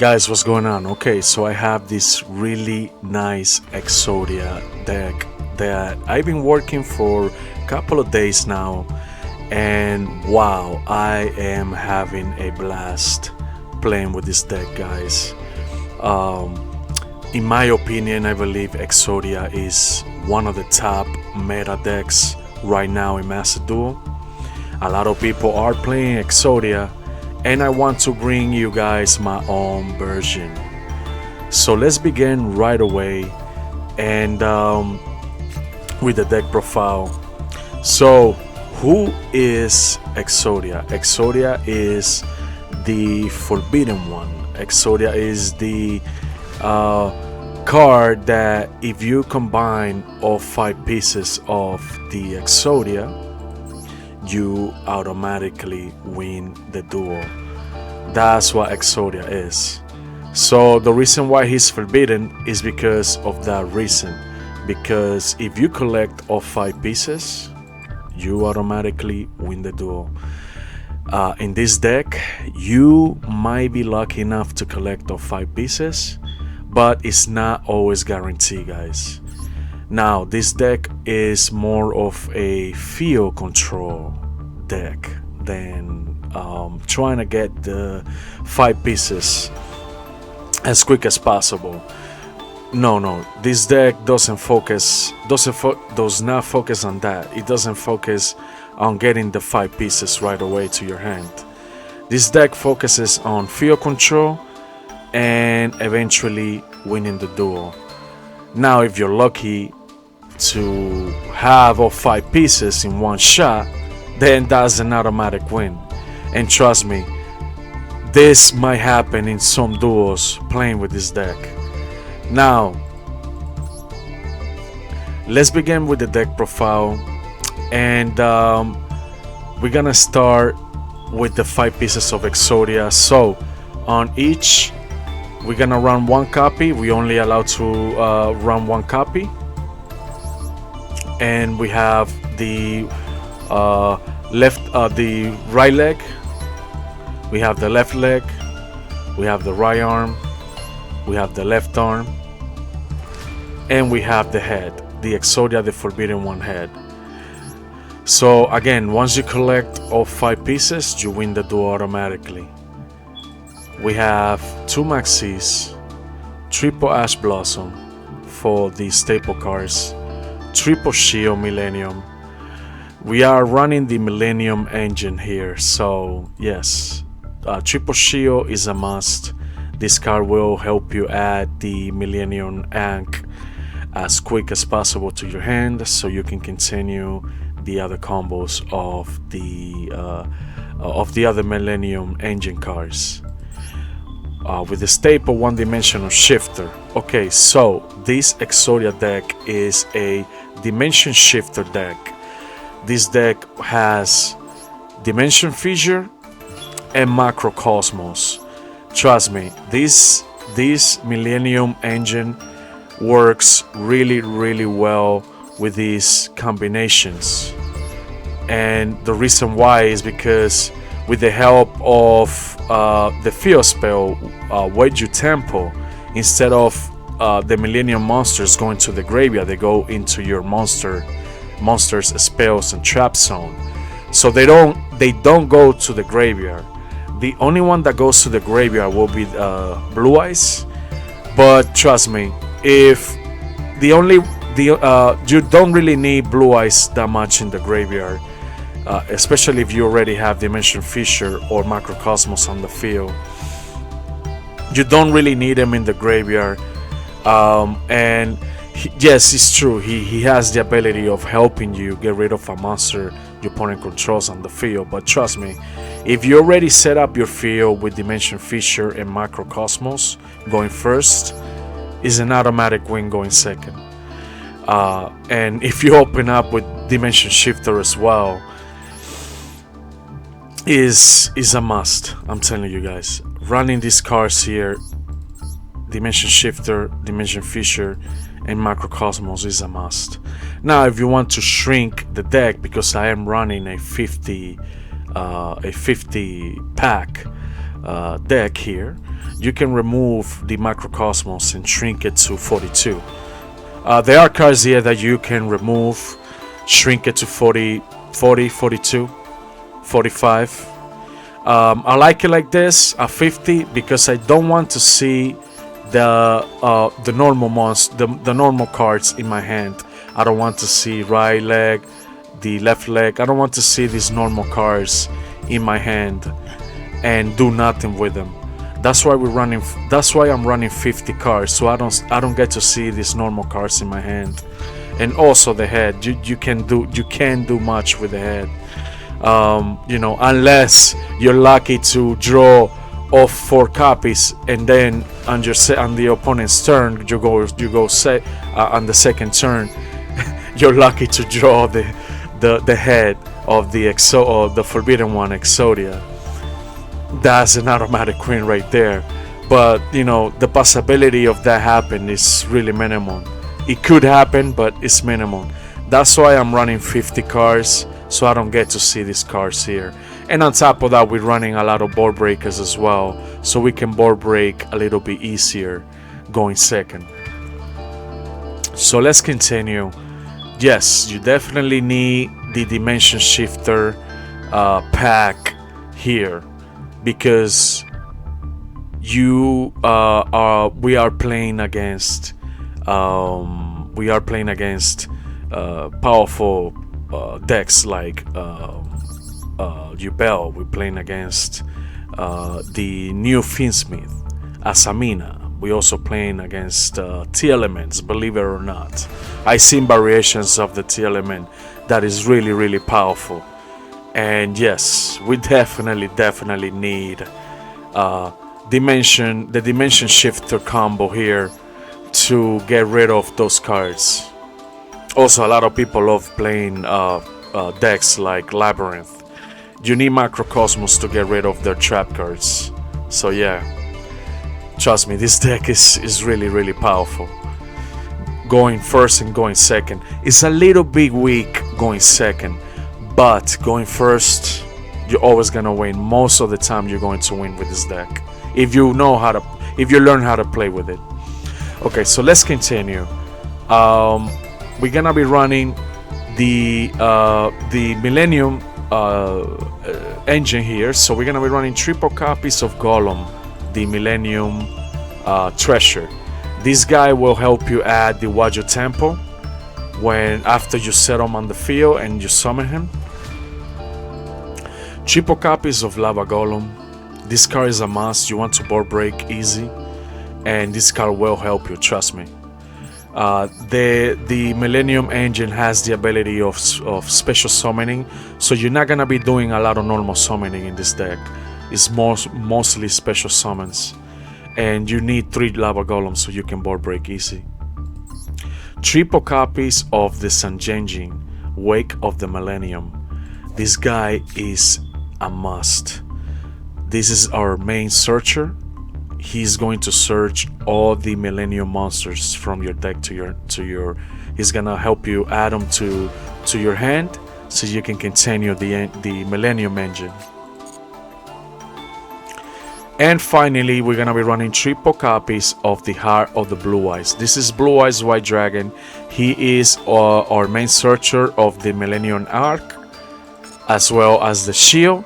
Guys, what's going on? Okay, so I have this really nice Exodia deck that I've been working for a couple of days now, and wow, I am having a blast playing with this deck, guys. Um, in my opinion, I believe Exodia is one of the top meta decks right now in MasterDuel. A lot of people are playing Exodia, and I want to bring you guys my own version. So let's begin right away and with the deck profile. So who is Exodia? Exodia is the forbidden one. Exodia is the card that if you combine all 5 pieces of the Exodia, you automatically win the duel. That's what Exodia is. So the reason why he's forbidden is because of that reason. Because if you collect all 5 pieces, you automatically win the duel. In this deck, you might be lucky enough to collect all 5 pieces, but it's not always guaranteed, guys. Now, this deck is more of a field control deck than trying to get the 5 pieces as quick as possible. No, this deck does not focus on that. It doesn't focus on getting the 5 pieces right away to your hand. This deck focuses on field control and eventually winning the duel. Now, if you're lucky to have all 5 pieces in one shot, then that's an automatic win. And trust me, this might happen in some duels playing with this deck. Now, let's begin with the deck profile, and we're gonna start with the 5 pieces of Exodia. So on each, we're gonna run 1 copy. We only allowed to run 1 copy. And we have the the right leg, we have the left leg, we have the right arm, we have the left arm, and we have the head, the Exodia, the forbidden one head. So again, once you collect all 5 pieces, you win the duel automatically. We have 2 maxis, triple ash blossom for the staple cards, triple shield Millennium. We are running the Millennium engine here, so yes, triple shield is a must. This card will help you add the Millennium Ankh as quick as possible to your hand, so you can continue the other combos of the other Millennium engine cards. With the staple one-dimensional shifter. Okay, so this Exodia deck is a dimension shifter deck. This deck has Dimension Fissure and Macrocosmos. Trust me, this Millennium engine works really well with these combinations. And the reason why is because with the help of the field spell YGO Tempo, instead of the Millennium monsters going to the graveyard, they go into your monsters spells and trap zone. So they don't go to the graveyard. The only one that goes to the graveyard will be Blue Eyes. But trust me, if you don't really need Blue Eyes that much in the graveyard, especially if you already have Dimension Fissure or Macrocosmos on the field. You don't really need him in the graveyard. And yes, it's true, he has the ability of helping you get rid of a monster your opponent controls on the field. But trust me, if you already set up your field with Dimension Fissure and Macrocosmos going first, is an automatic win going second. And if you open up with Dimension Shifter as well, is a must. I'm telling you guys, running these cards here, Dimension Shifter, Dimension Fissure, and Macrocosmos is a must. Now, if you want to shrink the deck, because I am running a 50 pack deck here, you can remove the Macrocosmos and shrink it to 42. There are cards here that you can remove, shrink it to 40, 42, 45. I like it like this at 50 because I don't want to see the normal cards in my hand. I don't want to see right leg, the left leg. I don't want to see these normal cards in my hand and do nothing with them. That's why I'm running 50 cards, so I don't get to see these normal cards in my hand. And also the head, you can't do much with the head. Unless you're lucky to draw off 4 copies, and then on the opponent's turn, you say on the second turn, you're lucky to draw the head of the Forbidden One Exodia. That's an automatic win right there. But the possibility of that happen is really minimal. It could happen, but it's minimal. That's why I'm running 50 cards, so I don't get to see these cards here. And on top of that, we're running a lot of board breakers as well, so we can board break a little bit easier going second. So let's continue. Yes, you definitely need the Dimension Shifter pack here, because we are playing against powerful decks like Duel. We're playing against the new Finsmith, Asamina. We're also playing against T-Elements, believe it or not. I've seen variations of the T-Element that is really, really powerful. And yes, we definitely need the Dimension Shifter combo here to get rid of those cards. Also, a lot of people love playing decks like Labyrinth. You need Macrocosmos to get rid of their trap cards. So yeah, trust me, this deck is really, really powerful. Going first and going second. It's a little bit weak going second, but going first, you're always gonna win. Most of the time, you're going to win with this deck if you learn how to play with it. Okay, so let's continue. We're gonna be running the Millennium engine here, so we're gonna be running triple copies of Golem, the Millennium treasure. This guy will help you add the YGO tempo after you set him on the field and you summon him. Triple copies of Lava Golem. This card is a must. You want to board break easy, and this card will help you, trust me. The Millennium engine has the ability of special summoning, so you're not gonna be doing a lot of normal summoning in this deck. It's mostly special summons, and you need 3 Lava Golems so you can board break easy. Triple copies of the Sanjinjin, Wake of the Millennium. This guy is a must. This is our main searcher. He's going to search all the Millennium monsters from your deck to your. He's gonna help you add them to your hand, so you can continue the Millennium engine. And finally, we're gonna be running triple copies of the Heart of the Blue Eyes. This is Blue Eyes White Dragon. He is our main searcher of the Millennium Arc, as well as the shield.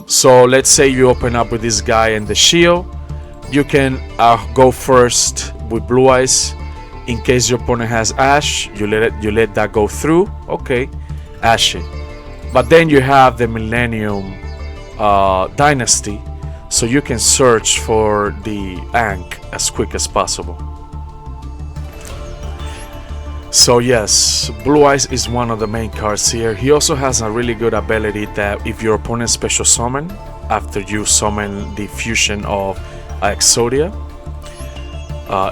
So let's say you open up with this guy and the shield. You can go first with Blue Eyes. In case your opponent has Ash, you let that go through. Okay, Ash it. But then you have the Millennium Dynasty, so you can search for the Ankh as quick as possible. So yes, Blue Eyes is one of the main cards here. He also has a really good ability that if your opponent special summon, after you summon the fusion of Exodia,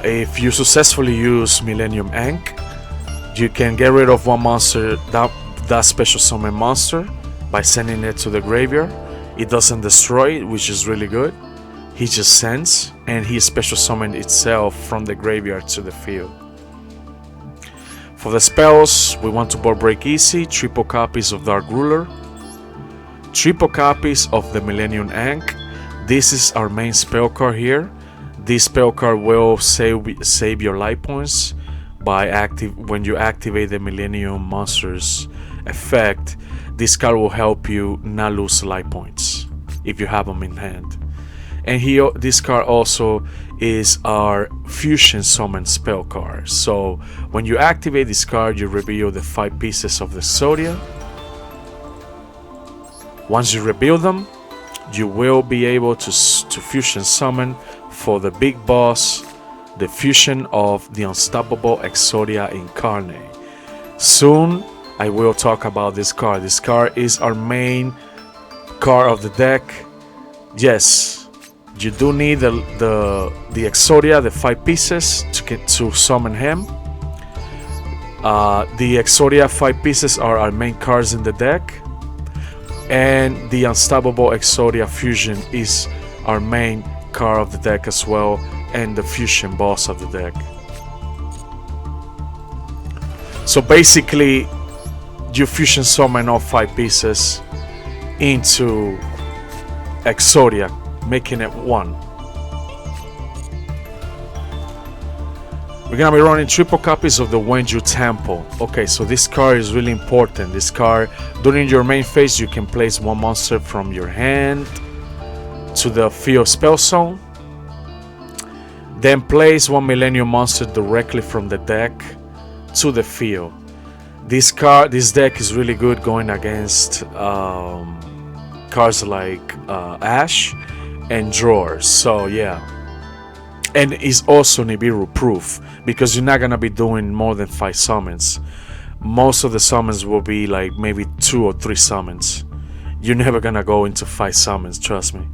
if you successfully use Millennium Ankh, you can get rid of one monster, that special summon monster, by sending it to the graveyard. It doesn't destroy it, which is really good. He just sends, and he special summons itself from the graveyard to the field. For the spells, we want to board break easy. Triple copies of Dark Ruler, triple copies of the Millennium Ankh. This is our main spell card here. This spell card will save your life points by when you activate the Millennium Monsters effect. This card will help you not lose life points if you have them in hand. And here, this card also is our Fusion Summon spell card. So when you activate this card, you reveal the 5 pieces of the Exodia. Once you reveal them, you will be able to Fusion Summon for the big boss, the fusion of the unstoppable Exodia Incarnate. Soon I will talk about this card. This card is our main card of the deck. Yes, you do need the Exodia, the 5 pieces to summon him. The Exodia 5 pieces are our main cards in the deck, and the unstoppable Exodia fusion is our main card of the deck as well, and the fusion boss of the deck. So basically, you fusion summon all 5 pieces into Exodia, making it 1. We're gonna be running triple copies of the YGO Temple. Okay, so this card is really important. This card, during your main phase, you can place 1 monster from your hand to the field spell zone. Then place 1 Millennium monster directly from the deck to the field. This deck is really good going against cards like Ash and Drawers. So yeah, and it's also Nibiru proof because you're not gonna be doing more than 5 summons. Most of the summons will be like maybe 2 or 3 summons. You're never gonna go into 5 summons, trust me.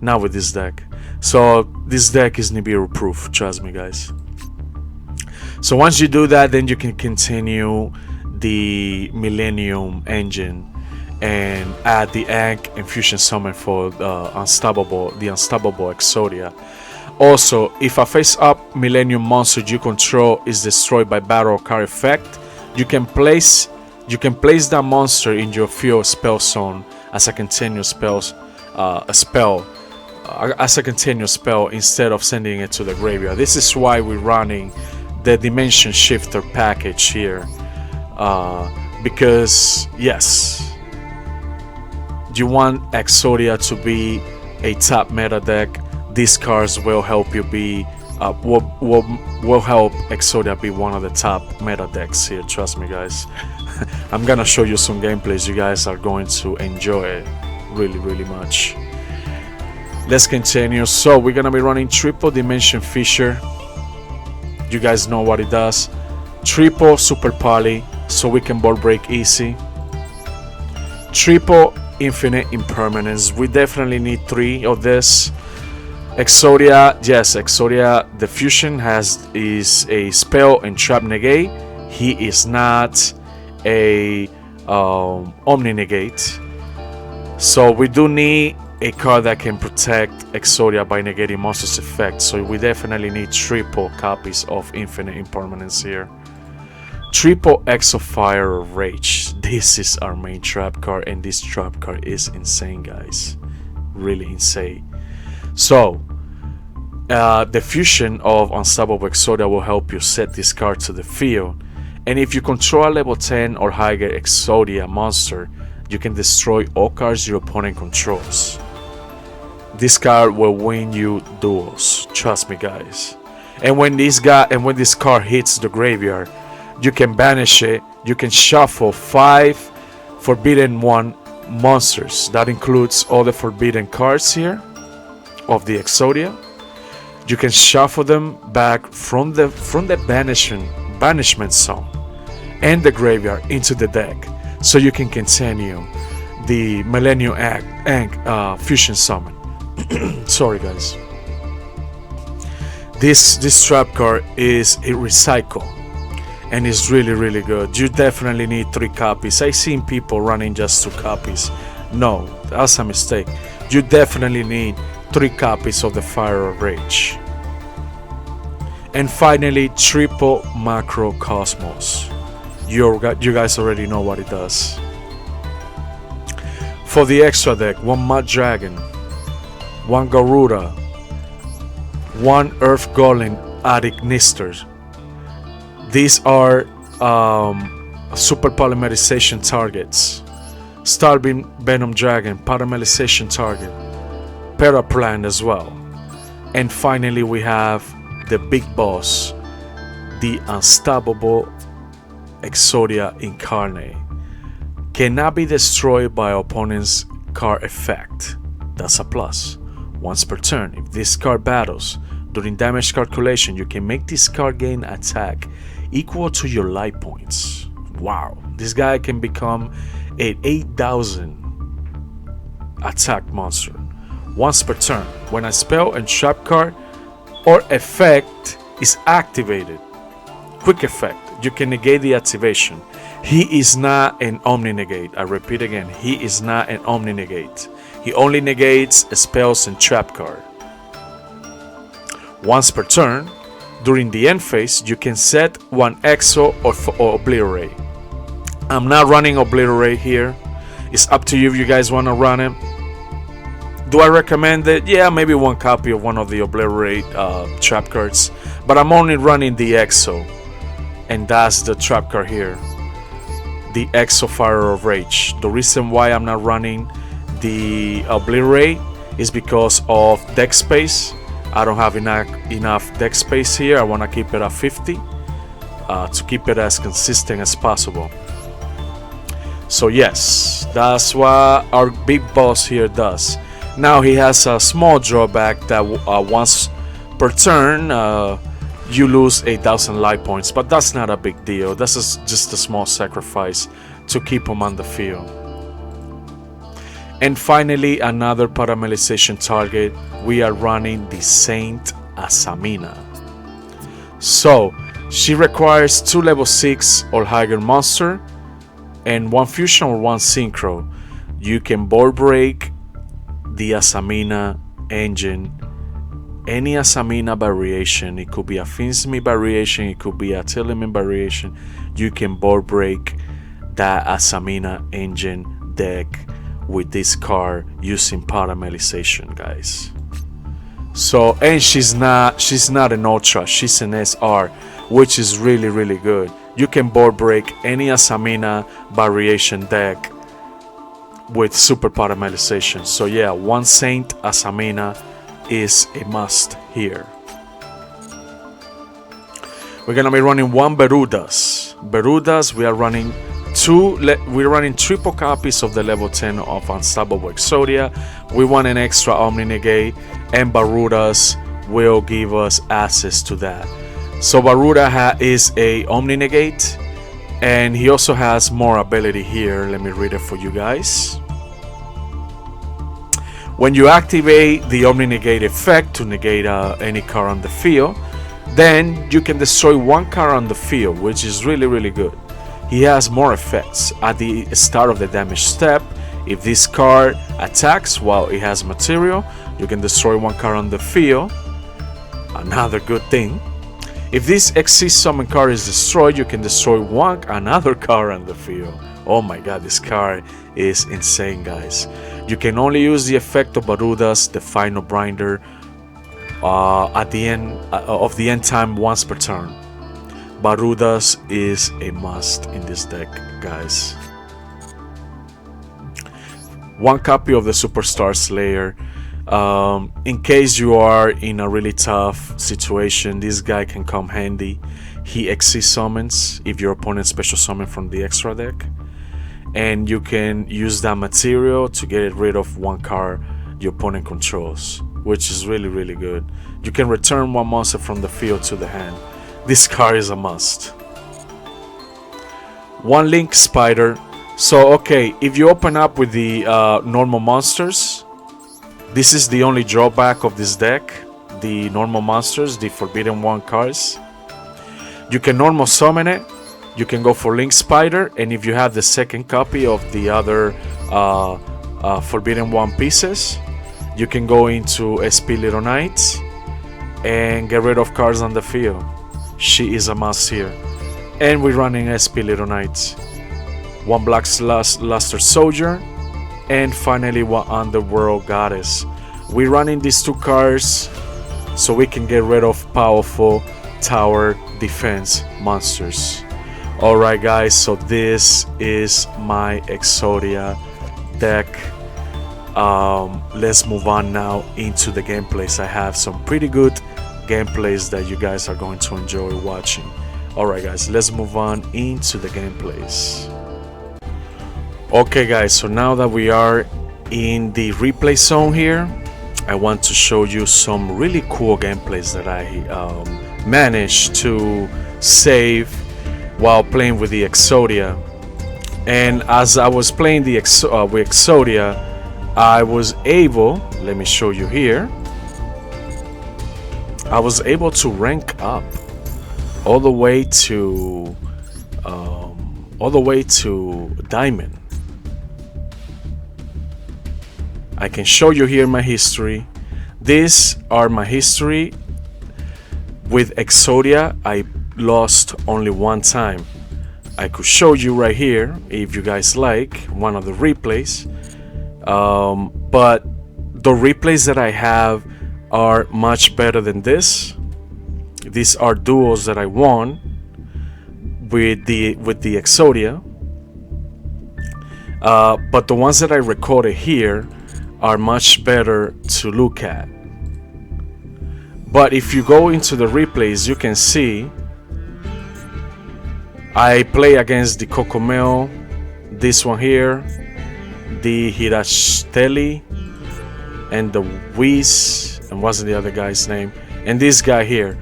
Not with this deck. So this deck is Nibiru proof, trust me guys. So once you do that, then you can continue the Millennium engine and add the Ankh and Fusion Summon for the unstoppable Exodia. Also, if a face-up Millennium monster you control is destroyed by battle card effect, you can place that monster in your field spell zone as a continuous spell, instead of sending it to the graveyard. This is why we're running the Dimension Shifter package here, because yes, you want Exodia to be a top meta deck. These cards will help you be will help Exodia be one of the top meta decks here, trust me guys. I'm gonna show you some gameplays you guys are going to enjoy it really much. Let's continue. So we're gonna be running triple Dimension Fisher. You guys know what it does. Triple Super Poly, so we can board break easy. Triple Infinite Impermanence. We definitely need 3 of this. Exodia, yes, Exodia, the fusion is a spell and trap negate. He is not a omni negate. So we do need a card that can protect Exodia by negating monsters' effect. So we definitely need triple copies of Infinite Impermanence here. Triple Exofire of Rage. This is our main trap card, and this trap card is insane, guys. Really insane. So the fusion of Unstoppable Exodia will help you set this card to the field, and if you control a level 10 or higher Exodia monster, you can destroy all cards your opponent controls. This card will win you duels, trust me guys. And when this card hits the graveyard, you can banish it. You can shuffle 5 Forbidden 1 monsters. That includes all the forbidden cards here of the Exodia. You can shuffle them back from the banishment zone and the graveyard into the deck, so you can continue the Millennium Fusion Summon. Sorry guys. This trap card is a recycle, and it's really good. You definitely need 3 copies. I seen people running just 2 copies. No, that's a mistake. You definitely need 3 copies of the Fire of Rage. And finally, triple Macro Cosmos. You guys already know what it does. For the extra deck, 1 Mud Dragon, one Garuda, one Earth Golem at Ignister. These are super polymerization targets. Starbeam Venom Dragon, polymerization target. Paraplant as well. And finally we have the big boss, the unstoppable Exodia Incarnate. Cannot be destroyed by opponent's card effect. That's a plus. Once per turn, if this card battles, during damage calculation, you can make this card gain attack equal to your life points. Wow, this guy can become an 8,000 attack monster. Once per turn, when a spell and trap card or effect is activated, quick effect, you can negate the activation. He is not an Omni Negate. I repeat again, he is not an Omni Negate. He only negates spells and trap card. Once per turn, during the end phase, you can set one Exo or Obliterate. I'm not running Obliterate here. It's up to you if you guys want to run it. Do I recommend it? Yeah, maybe one copy of one of the Obliterate trap cards. But I'm only running the Exo. And that's the trap card here. The Exo Fire of Rage. The reason why I'm not running the Obliterate is because of deck space. I don't have enough deck space here. I want to keep it at 50 to keep it as consistent as possible. So yes, that's what our big boss here does. Now he has a small drawback that once per turn you lose 8,000 life points, but that's not a big deal. This is just a small sacrifice to keep him on the field. And finally, another paramerization target. We are running the Saint Asamina. So she requires 2 level 6 or higher monster and 1 fusion or 1 synchro. You can board break the Asamina engine, any Asamina variation. It could be a Finsmi variation, it could be a Telemin variation. You can board break that Asamina engine deck with this card using paramerization, guys. So, and she's not an ultra, she's an SR, which is really good. You can board break any Asamina variation deck with super paramerization. So yeah, one Saint Asamina is a must here. We're gonna be running one Berudas. We are running we're running triple copies of the level 10 of Unstoppable Exodia. We want an extra Omni Negate, and Barudas will give us access to that. So Baruda is a Omni Negate, and he also has more ability here. Let me read it for you guys. When you activate the Omni Negate effect to negate any card on the field, then you can destroy one card on the field, which is really good. He has more effects. At the start of the damage step, if this card attacks while it has material, you can destroy one card on the field. Another good thing. If this Exist Summon card is destroyed, you can destroy another card on the field. Oh my god, this card is insane, guys. You can only use the effect of Barudas, the final Binder, at the end of the end time once per turn. Barudas is a must in this deck, guys. One copy of the Superstar Slayer. In case you are in a really tough situation, this guy can come handy. He Exist summons if your opponent special summon from the extra deck, and you can use that material to get rid of one card your opponent controls, which is really good. You can return one monster from the field to the hand. This card is a must. One Link Spider. So okay, if you open up with the normal monsters, this is the only drawback of this deck. The normal monsters, the Forbidden One cards. You can normal summon it. You can go for Link Spider, and if you have the second copy of the other Forbidden One pieces, you can go into SP Little Knight and get rid of cards on the field. She is a must here. And we're running SP Little Knight. One Black Luster Soldier, and finally one Underworld Goddess. we're running these two cards so we can get rid of powerful tower defense monsters. Alright guys, so this is my Exodia deck. Let's move on now into the gameplays. I have some pretty good gameplays that you guys are going to enjoy watching. Alright guys, let's move on into the gameplays. Okay guys, so now that we are in the replay zone here, I want to show you some really cool gameplays that I managed to save while playing with the Exodia. And as I was playing the with Exodia, I was able, let me show you here, I was able to rank up all the way to diamond. I can show you here my history. These are my history. With Exodia, I lost only one time. I could show you right here if you guys like one of the replays. But the replays that I have are much better than this. These are duels that I won with the Exodia. But the ones that I recorded here are much better to look at. But if you go into the replays, you can see I play against the Cocomel, this one here, the Hirashteli, and the Whis, and what's the other guy's name, and this guy here.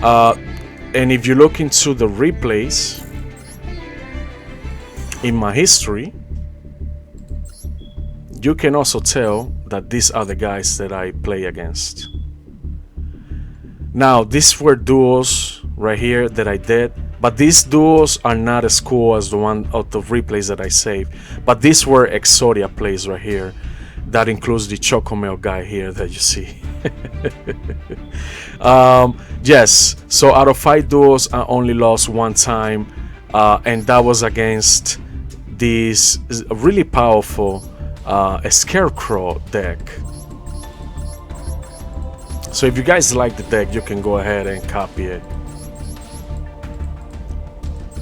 And if you look into the replays in my history, you can also tell that these are the guys that I play against. Now, these were duels right here that I did, but these duels are not as cool as the one of the replays that I saved. But these were Exodia plays right here. That includes the Chocomel guy here that you see. Yes, so out of 5 duels, I only lost one time, and that was against this really powerful Scarecrow deck. So if you guys like the deck, you can go ahead and copy it.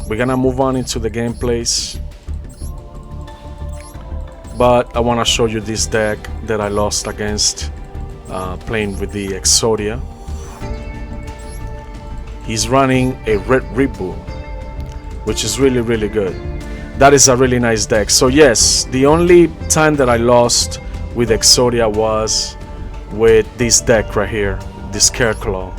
We're gonna move on into the gameplays, but I want to show you this deck that I lost against playing with the Exodia. He's running a Red Reboot, which is really good. That is a really nice deck. So yes, the only time that I lost with Exodia was with this deck right here, the Scarecrow.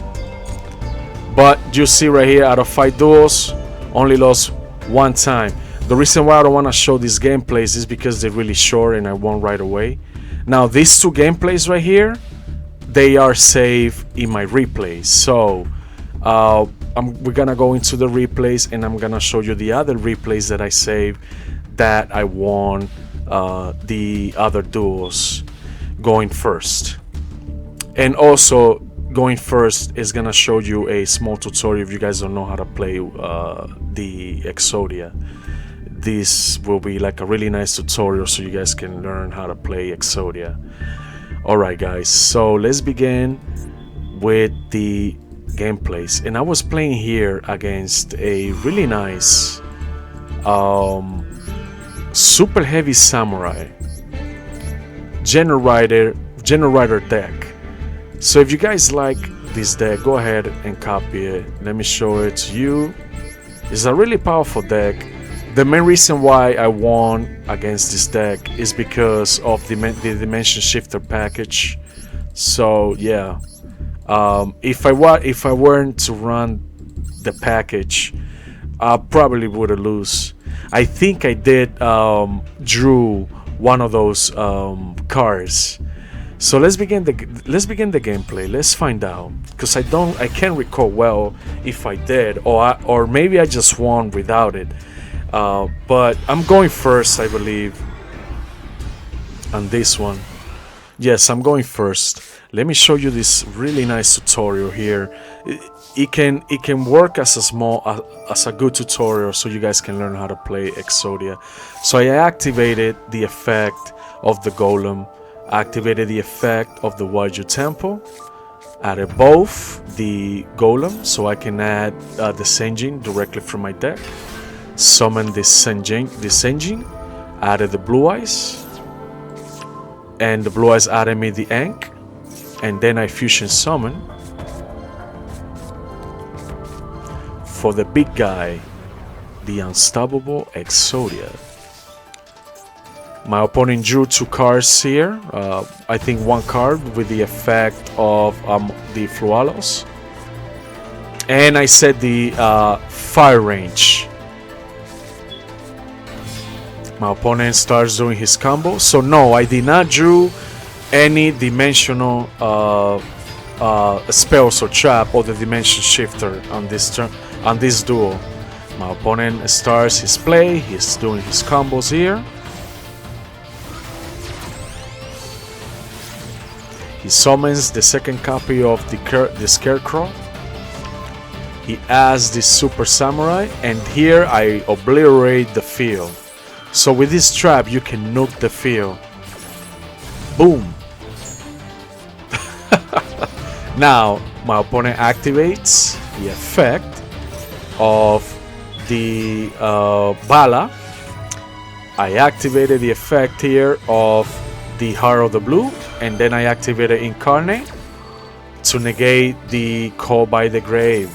But you see right here, out of 5 duels, only lost one time. The reason why I don't want to show these gameplays is because they're really short and I won right away. Now these 2 gameplays right here, they are saved in my replays. So we're gonna go into the replays and I'm gonna show you the other replays that I saved that I won the other duels going first. And also going first is gonna show you a small tutorial if you guys don't know how to play the Exodia. This will be like a really nice tutorial so you guys can learn how to play Exodia. Alright guys, so let's begin with the gameplays. And I was playing here against a really nice super heavy samurai generator deck. So if you guys like this deck, go ahead and copy it. Let me show it to you. It's a really powerful deck. The main reason why I won against this deck is because of the Dimension Shifter package. So yeah, if I weren't to run the package, I probably would have lost. I think I did drew one of those cards. So let's begin the gameplay. Let's find out, because I can't recall well if I did or maybe I just won without it. But I'm going first, I believe, on this one. Yes, I'm going first. Let me show you this really nice tutorial here. It can work as a good tutorial so you guys can learn how to play Exodia. So I activated the effect of the golem Activated the effect of the YGO tempo. Added both the golem so I can add the Senjin directly from my deck. Summon this engine. Added the blue eyes. And the blue eyes added me the Ankh. And then I fusion summon for the big guy, the unstoppable Exodia. My opponent drew 2 cards here. I think 1 card with the effect of the Flualos. And I set the fire range. My opponent starts doing his combo. So no, I did not drew any dimensional spells or trap or the dimension shifter on this turn, on this duel. My opponent starts his play. He's doing his combos here. He summons the second copy of the Scarecrow. He adds the Super Samurai, and here I obliterate the field. So with this trap, you can nuke the field. Boom! Now, my opponent activates the effect of the Bala. I activated the effect here of the Heart of the Blue, and then I activated Incarnate to negate the Call by the Grave.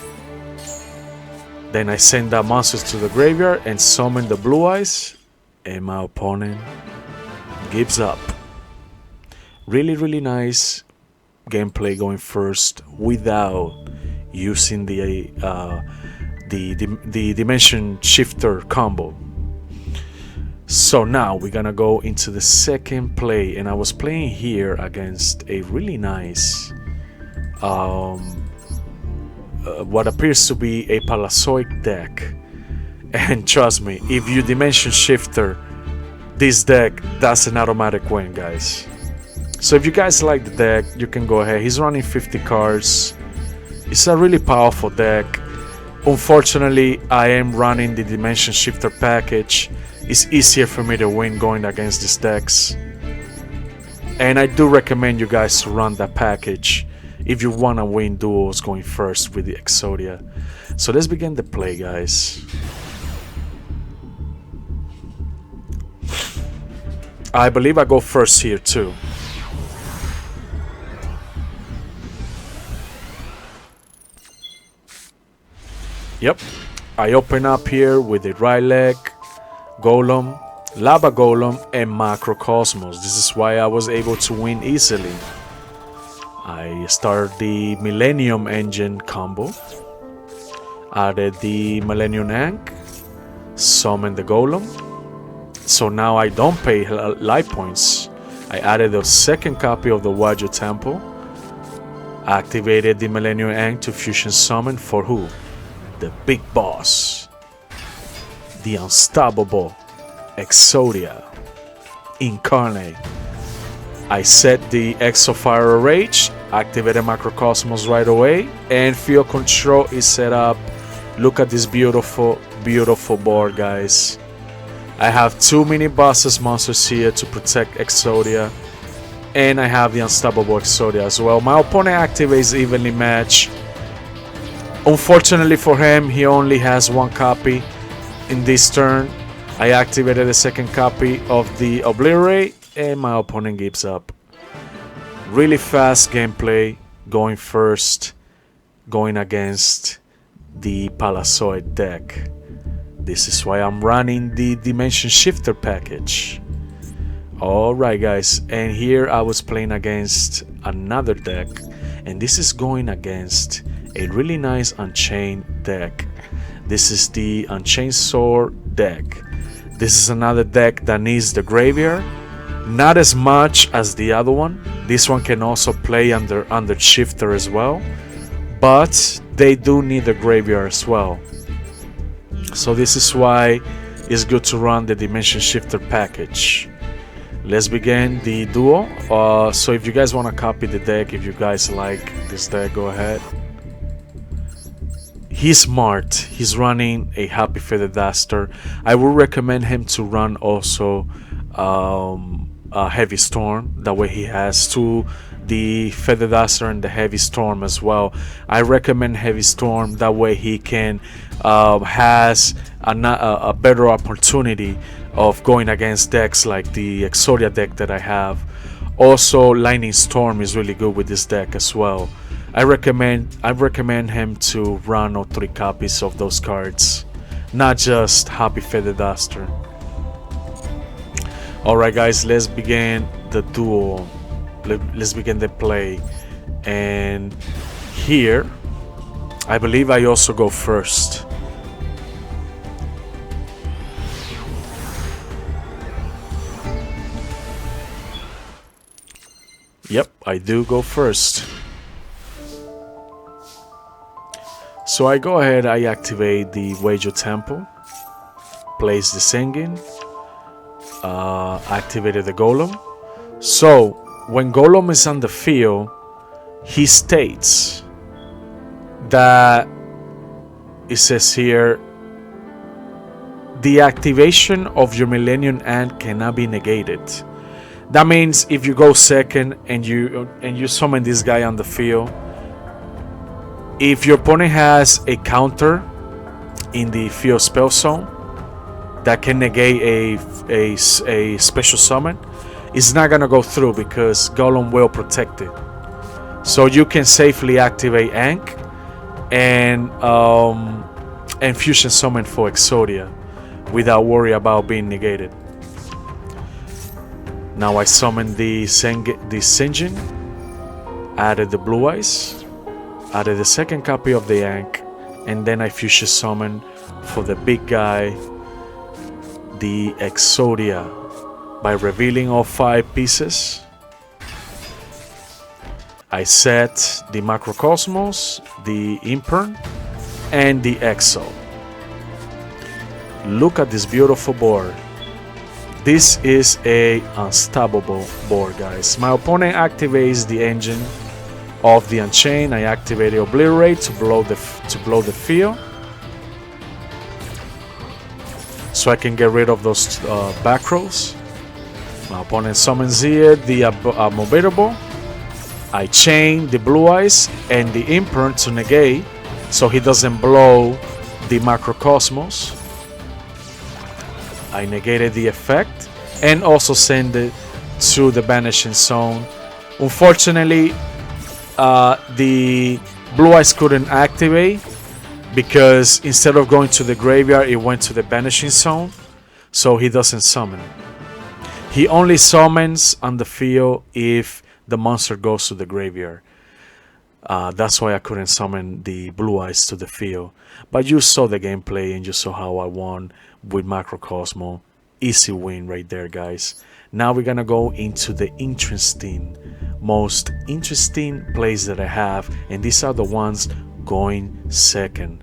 Then I send the monsters to the graveyard and summon the Blue Eyes, and my opponent gives up. Really nice gameplay going first without using the dimension shifter combo. So now we're gonna go into the second play, and I was playing here against a really nice what appears to be a Palazoic deck. And trust me, if you dimension shifter this deck, that's an automatic win, guys. So if you guys like the deck, you can go ahead. He's running 50 cards. It's a really powerful deck. Unfortunately, I am running the dimension shifter package. It's easier for me to win going against these decks. And I do recommend you guys to run that package if you want to win duels going first with the Exodia. So let's begin the play, guys. I believe I go first here too. Yep, I open up here with the Rylek, Golem, Lava Golem, and Macrocosmos. This is why I was able to win easily. I started the Millennium engine combo, added the Millennium Ankh, summoned the Golem. So now I don't pay life points. I added the second copy of the YGO tempo, activated the Millennium Ankh to fusion summon for who? The big boss, the unstoppable Exodia Incarnate. I set the Exofire Rage, activated Macrocosmos right away, and field control is set up. Look at this beautiful board, guys. I have 2 mini bosses monsters here to protect Exodia, and I have the unstoppable Exodia as well. My opponent activates evenly matched. Unfortunately for him, he only has 1 copy in this turn. I activated the second copy of the Obliterate, and my opponent gives up. Really fast gameplay, going first, going against the Palazoid deck. This is why I'm running the Dimension Shifter package. Alright guys, and here I was playing against another deck, and this is going against a really nice Unchained deck. This is the Unchained Sword deck. This is another deck that needs the graveyard. Not as much as the other one. This one can also play under Shifter as well, but they do need the graveyard as well. So this is why it's good to run the Dimension Shifter package. Let's begin the duel. So if you guys want to copy the deck, if you guys like this deck, go ahead. He's smart. He's running a Happy Feather Duster. I would recommend him to run also Heavy Storm. That way he has two, the Feather Duster and the Heavy Storm as well. I recommend Heavy Storm. That way he can has a better opportunity of going against decks like the Exodia deck that I have. Also, Lightning Storm is really good with this deck as well. I recommend him to run all 3 copies of those cards, not just Happy Feather Duster. Alright guys, let's begin the duel. Let's begin the play. And here, I believe I also go first. Yep, I do go first. So I go ahead, I activate the YGO Temple, place the Singing, activated the Golem. So when Golem is on the field, he states that it says here, the activation of your Millennium Ant cannot be negated. That means if you go second and you summon this guy on the field, if your opponent has a counter in the field spell zone that can negate a special summon, it's not gonna go through because Golem will protect it. So you can safely activate Ankh and fusion summon for Exodia without worry about being negated. Now I summon the Sinjin, added the Blue Eyes, added the second copy of the Ankh, and then I fusion summon for the big guy, the Exodia, by revealing all 5 pieces. I set the Macrocosmos, the Imperm, and the Exo. Look at this beautiful board. This is a unstoppable board, guys. My opponent activates the engine of the Unchain. I activate the Obliterate to blow the field, so I can get rid of those back rows. My opponent summons here the Unmovable. I chain the Blue Eyes and the Imperm to negate, so he doesn't blow the Macrocosmos. I negated the effect and also send it to the Banishing Zone. Unfortunately, the Blue Eyes couldn't activate because instead of going to the graveyard, it went to the Banishing Zone, so he doesn't summon. He only summons on the field if the monster goes to the graveyard. That's why I couldn't summon the Blue Eyes to the field. But you saw the gameplay and you saw how I won with Macrocosmo. Easy win right there, guys. Now we're gonna go into the most interesting plays that I have, and these are the ones going second.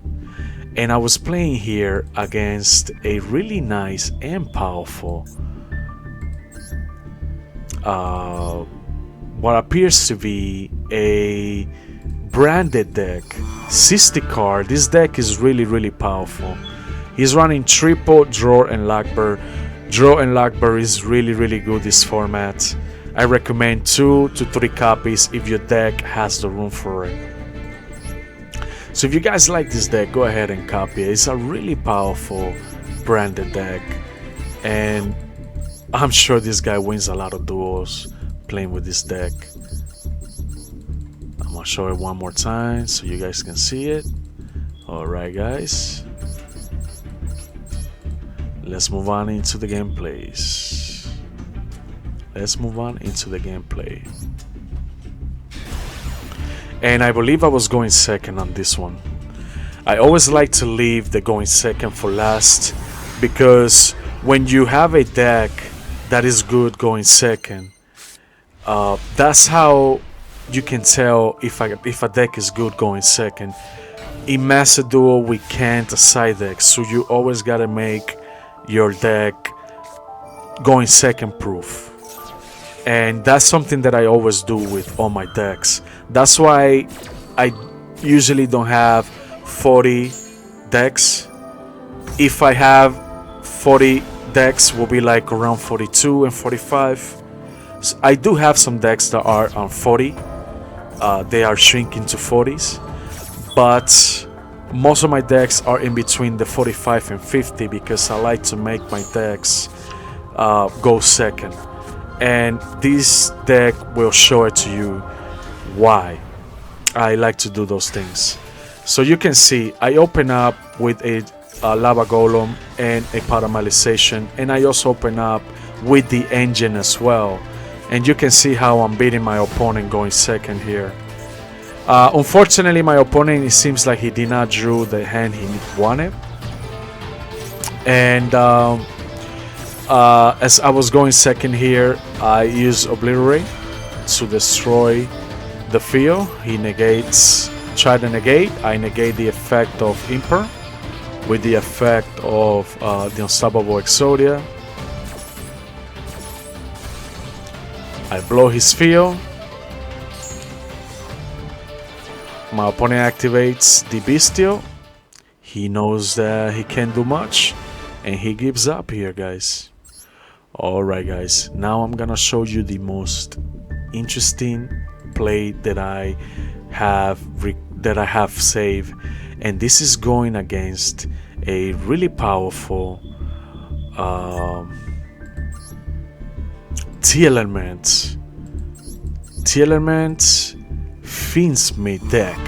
And I was playing here against a really nice and powerful what appears to be a branded deck, 60 card. This deck is really powerful. He's running triple Draw and Lockbird. Draw and Lockbird is really good this format. I recommend 2 to 3 copies if your deck has the room for it. So if you guys like this deck, go ahead and copy it. It's a really powerful branded deck, and I'm sure this guy wins a lot of duels playing with this deck. I'm gonna show it one more time so you guys can see it. Alright guys, let's move on into the gameplays. And I believe I was going second on this one. I always like to leave the going second for last, because when you have a deck that is good going second, that's how you can tell if a deck is good going second. In MasterDuel we can't side deck, so you always gotta make your deck going second proof. And that's something that I always do with all my decks. That's why I usually don't have 40 decks. If I have 40 decks, will be like around 42 and 45. I do have some decks that are on 40. They are shrinking to 40s, but most of my decks are in between the 45 and 50 because I like to make my decks go second. And this deck will show it to you why I like to do those things. So you can see I open up with a Lava Golem and a Paralyzation, and I also open up with the engine as well. And you can see how I'm beating my opponent going second here. Unfortunately, my opponent, it seems like he did not drew the hand he wanted. And as I was going second here, I use Obliterate to destroy the field. He negates, try to negate. I negate the effect of Imper with the effect of the Unstoppable Exodia. I blow his field. My opponent activates the Bestial. He knows that he can't do much, and he gives up here, guys. Alright, guys. Now I'm gonna show you the most interesting play that I have saved, and this is going against a really powerful T-Element Fiendsmith deck,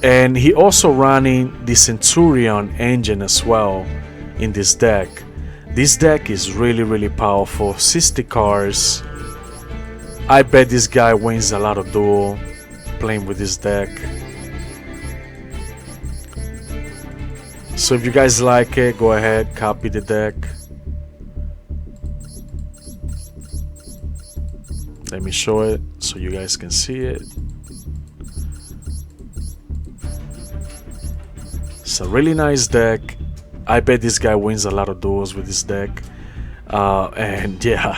and he also running the Centurion engine as well in this deck. This deck is really powerful. 60 cards. I bet this guy wins a lot of duel playing with this deck. So if you guys like it, go ahead, copy the deck. Let me show it so you guys can see it. It's a really nice deck. I bet this guy wins a lot of duels with this deck. And yeah.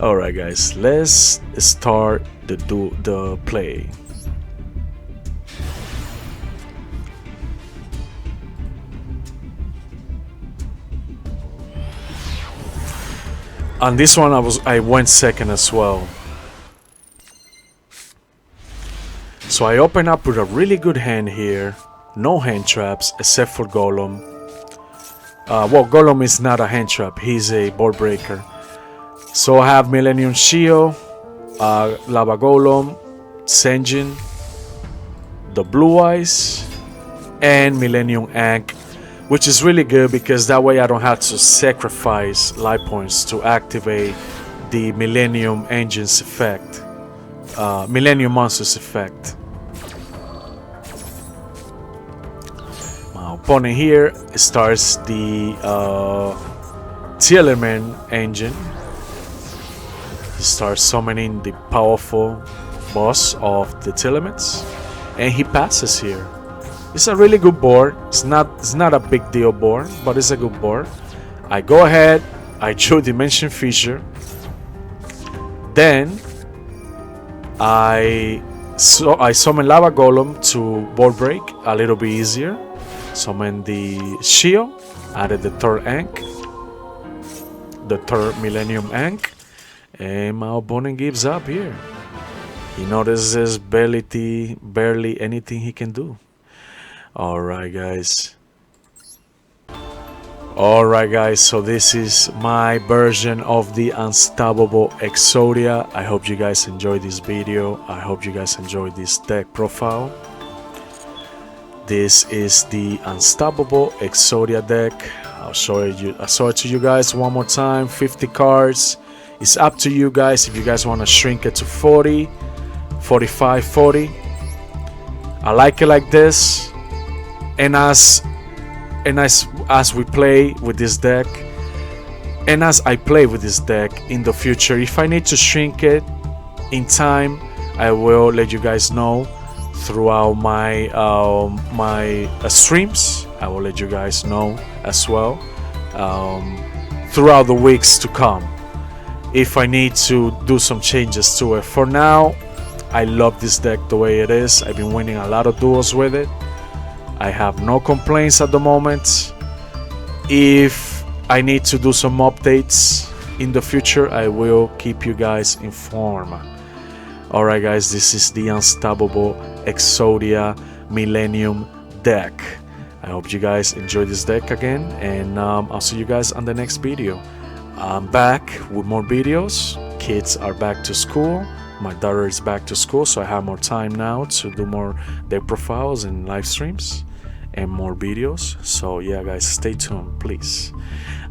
Alright, guys, let's start the play. On this one I went second as well. So I open up with a really good hand here. No hand traps except for Golem. Well, Golem is not a hand trap, he's a board breaker. So I have Millennium Shield, Lava Golem, Senjin, the Blue Eyes, and Millennium Ankh, which is really good because that way I don't have to sacrifice life points to activate the Millennium Engine's effect, Millennium Monsters effect. My opponent here starts the T-Element engine. He starts summoning the powerful boss of the T-Elements, and he passes here. It's a really good board. It's not a big deal board, but it's a good board. I go ahead, I choose Dimension Fissure. Then I summon Lava Golem to board break a little bit easier. Summon the Shield, added the third Ankh, the third Millennium Ankh, and my opponent gives up here. He notices barely anything he can do. Alright, guys. So this is my version of the Unstoppable Exodia. I hope you guys enjoyed this video. I hope you guys enjoyed this deck profile. This is the Unstoppable Exodia deck. I'll show it to you guys one more time. 50 cards. It's up to you guys if you guys want to shrink it to 40, 45, 40. I like it like this. And as we play with this deck, and as I play with this deck in the future, if I need to shrink it in time, I will let you guys know throughout my streams. I will let you guys know as well throughout the weeks to come if I need to do some changes to it. For now, I love this deck the way it is. I've been winning a lot of duels with it. I have no complaints at the moment. If I need to do some updates, in the future I will keep you guys informed. Alright guys, this is the unstoppable Exodia Millennium deck. I hope you guys enjoy this deck again, and I'll see you guys on the next video. I'm back with more videos. Kids are back to school. My daughter is back to school, so I have more time now to do more deck profiles and live streams and more videos. So yeah guys, stay tuned please.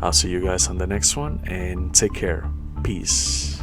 I'll see you guys on the next one, and take care. Peace.